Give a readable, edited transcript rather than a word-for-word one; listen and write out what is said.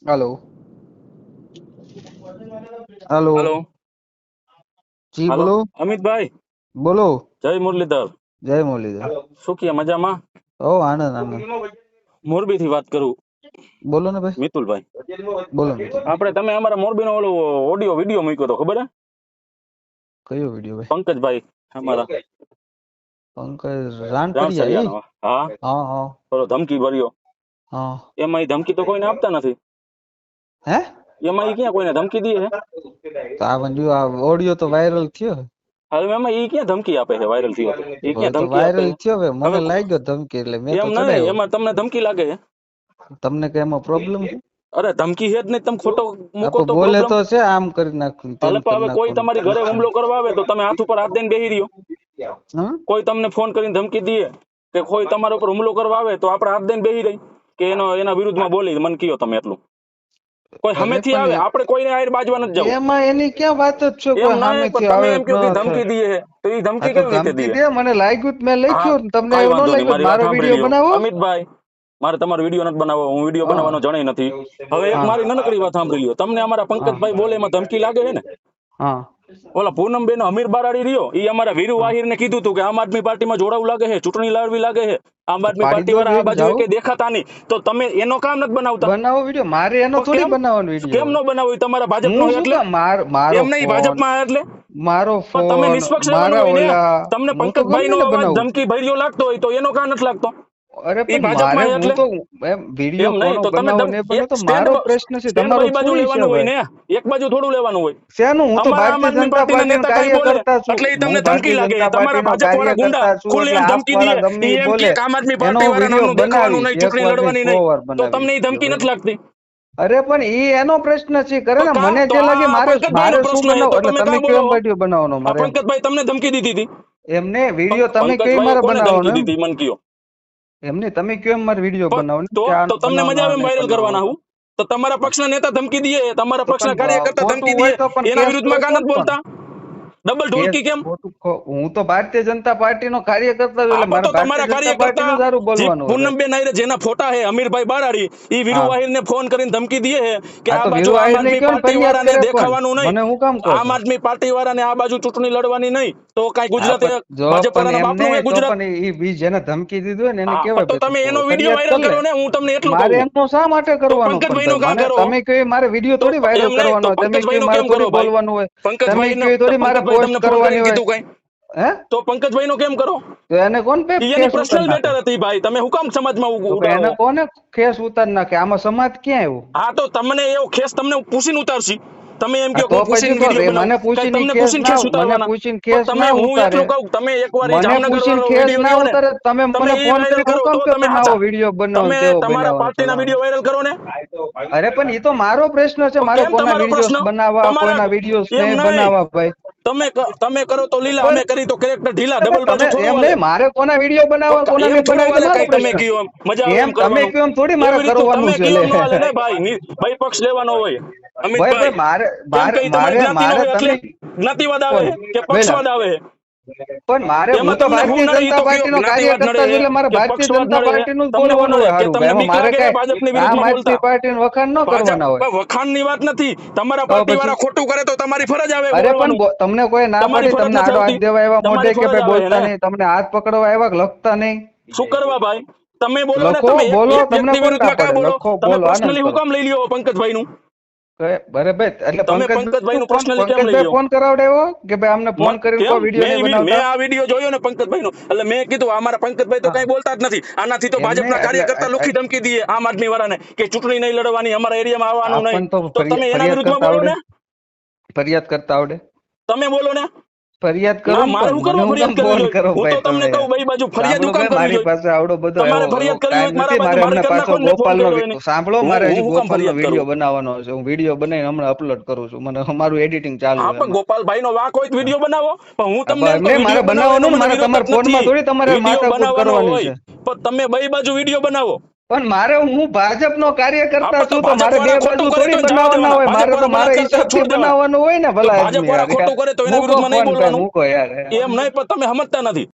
Hello. Hello. Hello जी hello बोलो। અમિતભાઈ बोलो। જય મુરલીધર जय मुरलीधर। શું કે મજામાં? ओ आनंद आनंद। મોરબી થી વાત કરું, बोलो ना भाई। મિતુલભાઈ। बोलो मित्र। આપણે તમે અમારા મોરબીનો ઓલો ઓડિયો વિડિયો મૂક્યો તો ખબર હે? कयो वीडियो भाई? પંકજભાઈ અમારા पंकज रानपरिया ई। રાણસરિયાનો, હા हाँ हाँ ઓલો ધમકી ભર્યો, हाँ। એમાં ઈ ધમકી તો કોઈને આપતા નથી, हैं? એમાં ઈ ક્યાં કોઈને ધમકી દે છે? तो आ बंदियो आ ऑडियो तो वायरल थियो है। હવે એમાં ઈ ક્યાં ધમકી આપે છે? વાયરલ થયો તો ઈ वो ક્યાં तो ધમકી આપે वायरल છે? थियो है, હવે मने लाग्यो धमकी એટલે મેં તો એમ નહીં, ચડાયો। એમાં તમને ધમકી લાગે છે? તમને કે એમાં પ્રોબ્લેમ છે? અરે ધમકી છે જ નહીં, તમે ખોટો આ મૂકો તો તો બોલે પ્રોબ્લેમ। તો છે આમ કરી નાખું તેમ હાલે કરી હવે કોઈ નાખું તમારી ઘરે હુમલો કરવા આવે તો તમે હાથ ઉપર હાથ દઈને બેહી રહ્યો? હા। કોઈ તમને ફોન કરીને ધમકી દે કે કોઈ તમારા ઉપર હુમલો કરવા આવે તો આપણે હાથ દઈને બેહી રહી કે એના વિરુદ્ધમાં બોલી મન કયો તમે એટલું? કોઈ અરે સામેથી પણ આવે, આપણે કોઈને આયર બાજવા નથી જવું, એમાં એની ક્યાં વાત જ છે? એમ કોઈ નહીં, પણ સામેથી તમે આવે એમ ન કહો કે થાય। ધમકી દે તો એ આ ધમકી તો કેવી રીતે ધમકી દે? દે, મને લાગ્યું મેં હા, લખ્યું, તમને કઈ એવું ન વાંધો નહીં, લાગ્યું મારી વાત મારો સાંભળી વિડીયો લ્યો બનાવો? અમિતભાઈ, મારે તમારો વિડીયો નથી બનાવવો, હું વિડીયો હા બનાવવાનો જણાય નથી। હવે એક હા મારી નાનકડી વાત સાંભળી લ્યો, તમને અમારા હા પંકજભાઈ બોલે એમાં ધમકી લાગે છે ને? હા ઓલા પૂનમબેન અમીર બારાડી રહ્યો, ઈ અમારા વીરુ હા। આહિર ને કીધું તું કે આમ આદમી પાર્ટીમાં જોડાવું લાગે છે, ચૂંટણી લડવી લાગે છે, આમ તો આદમી પાડી પાર્ટી દો વાળા આ જોઈએ બાજુ જાઓ, એકે દેખાતા નહીં, તો તમે એનો કામ નથી બનાવતા? બનાવો વિડીયો, મારે એનો પણ થોડી કેમ બનાવવાનો વિડીયો કેમ હોય। નો બનાવો? ઈ તમારા ભાજપનો હું હોય શું એટલે? કામ મારો એમ નહીં, ફોન, ભાજપમાં એટલે? મારો પણ તમે ફોન, નિષ્પક્ષ રહેવાનું મારા હોય ને, ઓલા, તમને હું તો પંકજભાઈ ગમે નો ને અવાજ બનાવું। ધમકી ભર્યો લાગતો હોય તો એનો કામ નથી લાગતો? અરે ઈ પણ મારે ભાજપમાં હું એટલે તો એમ વિડીયો એમ નહીં, કોનો તો તમે બનાવો ને એ બનાવો એક તો સ્ટેન્ડ મારો પ્રશ્ન છે, સ્ટેન્ડ તમારો બઈ બાજુ થોડી છે લેવાનું હોય ભાઈ। ને, એક બાજુ થોડું લેવાનું હોય। શેનું? હું તો અમારા આમ ભારતીય આદમી જનતા પાર્ટીના પાર્ટીનો નેતા કઈ બોલે કાર્યકર્તા છું, એટલે ઈ હું તમને ધમકી ભારતીય લાગે, જનતા તમારા પાર્ટીનો ભાજપ વાળા ગુંડા કાર્યકર્તા છું, એટલે ખુલ્લેઆમ આપ ધમકી દે, વાળા ગમે ઈ ઈ એમ બોલે કે આમ આદમી એનો પાર્ટી હું વાળા વિડીયો નામનું દેખાવાનું બનાવીશ, નહીં, એક ચૂંટણી વાર નહીં લડવાની 100 નહીં, વાર તો બનાવીશ તમને ઈ ધમકી વિડીયો। નથી લાગતી? અરે પણ ઈ એનો પ્રશ્ન છે, કરે ને મને તો જે લાગે આ મારે પંકજભાઈ નો મારે શું પ્રશ્ન છે, બનાવો તો એટલે તમે તમે કાં કયો બોલો? એમ વિડીયો બનાવવાનો આ મારે એમ પંકજભાઈ તમને ધમકી દીધી હતી? એમને વિડીયો તમે કયો પંકજભાઈએ મારે કોને બનાવવાનો ધમકી એમ દીધી મન કયો? એમને તમે કયો એમ મારે વિડીયો બનાવવાનો તો કે આનો તો તમને બનાવવાનો મજા આ આવે એમ નહીં વાયરલ કરવાના બનાવવાનો? હું? તો તમારા પક્ષના નેતા ધમકી દે, તમારા તો પણ પક્ષના કાર્યકર્તા ખોટું ધમકી દે, હોય તો પણ એના કેસ કરે વિરુદ્ધમાં કાં કોણ નથી પણ? બોલતા? ડબલ કેસ ઢોલકી કેમ? ખોટું હું તો ભારતીય જનતા પાર્ટીનો કાર્યકર્તા છું, એટલે આપો મારે તો ભારતીય તમારા જનતા કાર્યકર્તા પાર્ટીનું સારું જે બોલવાનું હોય ભાઈ। પૂનમબેન આહિરે જેના ફોટા હે અમીરભાઈ બારાડી, ઈ વીરુ હા વાહિરને ફોન કરીને ધમકી દે છે કે હા આ તો બાજુ વીરુ આમ આહિર ને આદમી કયો ને પાર્ટી ફરિયાદ વાળાને કરે કોણ? દેખાવાનું નહીં, મને હું કામ કહો આમ છો? આદમી પાર્ટી વાળાને આ બાજુ ચૂંટણી લડવાની નહીં, તો કઈ હા ગુજરાત પણ જો ભાજપ પણ વાળાના એમને બાપનું હે તો ગુજરાત? પણ ઈ જેને ધમકી દીધું હોય ને એને હા, કેવાય તો ભાઈ તું તમે એનો વિડીયો ફરિયાદ વાયરલ કર લે। કરો ને, હું તમને એટલું કહું મારે છું। એમનો શા માટે તો કરવાનો? પણ પંકજભાઈ નો ભાઈ કાં મને કરો? તમે કહ્યું એ મારે વિડીયો તો થોડી વાયરલ એમ નહીં, કરવાનો તો હોય, તમે પંકજભાઈ કહ્યું નો મારે કેમ કરો થોડી ભાઈ? બોલવાનું હોય, તમે પંકજભાઈ કહ્યું થોડી મારે પંકજભાઈ પોસ્ટ તમને ફોન કરવાની કરીને હોય। કીધું કઈ? હે તો પંકજભાઈ નો કેમ કરો? તો એને કોણ પે ઈ એની કેસ ઉતાર પર્સનલ નાખે? મેટર હતી ભાઈ, તમે હું કામ સમાજમાં તો એને ઉડાડો? કોને કેસ ઉતાર નાખે? આમાં સમાજ ક્યાં આવ્યું? હા, તો તમને એવો ખેસ તમને પૂછીને ઉતારશી? તમે એમ હા કહો કે તો હું પછી પૂછીને તો વિડીયો બનાવું, મને કઈ પૂછીને તમને કેસ પૂછીને ના, ખેસ મને ઉતારવાના? પૂછીને પણ કેસ તમે ના હું ઉતારે, એટલું કહું, તમે એકવાર ઈ મને જામનગર પૂછીને વાળો કેસ વિડીયો ના રહ્યો ને, ઉતારે, તમે તમે મને ઈ ફોન વાયરલ કરીને હું કરો કામ તો કે તમે તમે આવો હાચા, વિડીયો બનાવો તમે તેવો તમારા બનાવવાનો પાર્ટીના ફલાણો? વિડીયો વાયરલ કરો ને? અરે પણ એ તો મારો પ્રશ્ન છે, તો મારે કેમ કોના તમારો વિડીયોસ પ્રશ્ન? બનાવવા, તમારા કોઈના વિડીયોસ એમ નહીં નહીં, બનાવવા ભાઈ। તમે કરો તો લીલા, પણ અમે કરી તો કેરેક્ટર ઢીલા, અરે ડબલ બાજુ તમે થોડું એમ હાલે? નહીં, મારે કોના વિડીયો તો બનાવવા કોના એમ નહીં થોડું બનાવવા હાલે, મારો કઈ તમે પ્રશ્ન। કયો એમ મજા આવે એમ એમ તમે કરવાનું? કયો એમ થોડી મારે એવી રીતનું કરવાનું તમે છે કયો લે। એમ ન હાલે ને ભાઈ, ભાઈ પક્ષ લેવાનો હોય ભાઈ અમિતભાઈ, ભાઈ મારે કેમ મારે કે ઈ તમારી મારે જ્ઞાતિ નો મારે હોય એટલે તમે જ્ઞાતિવાદ આવે કોણ કે વેલા પક્ષવાદ આવે? પણ મારે હું એમાં તો તમને હું ભારતીય નડે ઈ જનતા તો કયો, પાર્ટીનો જ્ઞાતિવાદ નડે કાર્યકર્તા છું, છે એટલે મારે કે ભારતીય પક્ષવાદ જનતા નડે છે? પાર્ટીનું જ તમને હું બોલવાનું નડે હોય કે હારું તમને ભાઈ। એમાં બીક મારે લાગે છે કઈ ભાજપની આમ વિરુદ્ધમાં આદમી બોલતા? પાર્ટીનું વખાણ ન ભાજપ કરવાના હોય વખાણની વાત નથી, તમારા તો પાર્ટી વાળા પછી। ખોટું કરે તો તમારી ફરજ આવે અરે પણ બોલવાનું, તમને કોઈ ના તમારી પાડી, ફરજ તમને નથી આડો આવતી, હાથ દેવા આવ્યા મોઢે તમારી કે ફરજ ભાઈ આવે બોલતા ને? નહીં, તમને હાથ પકડવા આવ્યા કે લખતા નહીં? શું કરવા ભાઈ? તમે બોલો ને, લખો તમે એક બોલો, એક તમને વ્યક્તિ કોણ ના વિરુદ્ધમાં કાં પાડે? બોલો? લખો તમે બોલો આનંદ પર્સનલી હું કરો। કામ લઈ લ્યો પંકજભાઈ નું? બરાબર એટલે તમે પંકજભાઈ નું પર્સનલી કેમ લઈ પંકજભાઈ લ્યો? ફોન કરાવડાવ્યો કે ભાઈ અમને ફોન કરીને કેમ કોઈ વિડીયો નહીં મેં બનાવતા? આ વિડીયો જોયો ને પંકજભાઈ નો, એટલે મેં કીધું અમારા પંકજભાઈ તો હા કઈ બોલતા જ નથી, આનાથી તો એમને ભાજપના એટલે કાર્યકર્તા લુખી ધમકી દઈએ આમ આદમી વાળાને કે ચૂંટણી નહીં લડવાની, અમારા એરિયામાં આવવાનું નહીં, આપણ તો તો તમે એના ફરિયાદ વિરુદ્ધમાં કરતા બોલો આવડે? ને, ફરિયાદ કરતા આવડે? તમે બોલો ને। ફરિયાદ કરો ના, ને મારે પણ શું મને કરવા હું ફરિયાદ કામ કરવી ફોન જોઈએ? કરો હું તો ભાઈ તમને તમે? કહું બે બાજુ ફરિયાદ સાંભળો હું કામ ભાઈ, કરવી મારી જોઈએ? પાસે આવડો બધો તમારે એવો એવો ફરિયાદ કરવી હોય ટાઈમ તો મારા નથી બાજુ મારે, મારી હમને કરી પાછો નાખો ને, મેં ફોન ગોપાલનો કર્યો એને, સાંભળો, હું મારે હું હજી હું કામ ગોપાલનો ફરિયાદ કરું? વિડીયો બનાવવાનો છે, હું વિડીયો બનાવીને હમણાં અપલોડ કરું છું, મને મારું એડિટિંગ ચાલુ હા, છે પણ એમાં। ગોપાલભાઈ નો વાંક હોય તો વિડીયો બનાવો, પણ હું તમને એમ એમને કહું મારે વિડીયો બનાવો એનો બનાવવાનું ને, મને મારે વિરોધ તમારા જ ફોનમાં નથી, થોડી તમારે વિડીયો માથાકૂટ બનાવવાનો કરવાની હોય છે। પણ તમે બે બાજુ વિડીયો બનાવો। પણ મારે હું ભાજપનો હા, કાર્યકર્તા પણ તો છું, તો ભાજપ મારે બે વાળા બાજુ ખોટું કરે થોડી તો જવા બનાવવાના દેવાના, હોય, ભાજપ મારે તો વાળા મારા બળાત્કાર કરે હિસાબથી છોડી દેવાના, બનાવવાનું હોય ને તો ભલા ભાજપ આદમી વાળા યાર। ખોટું કરે તો એના મૂકો વિરુદ્ધમાં નહીં ફોન ભાઈ, બોલવાનું? મૂકો યાર। એમ નહીં, પણ તમે સમજતા નથી।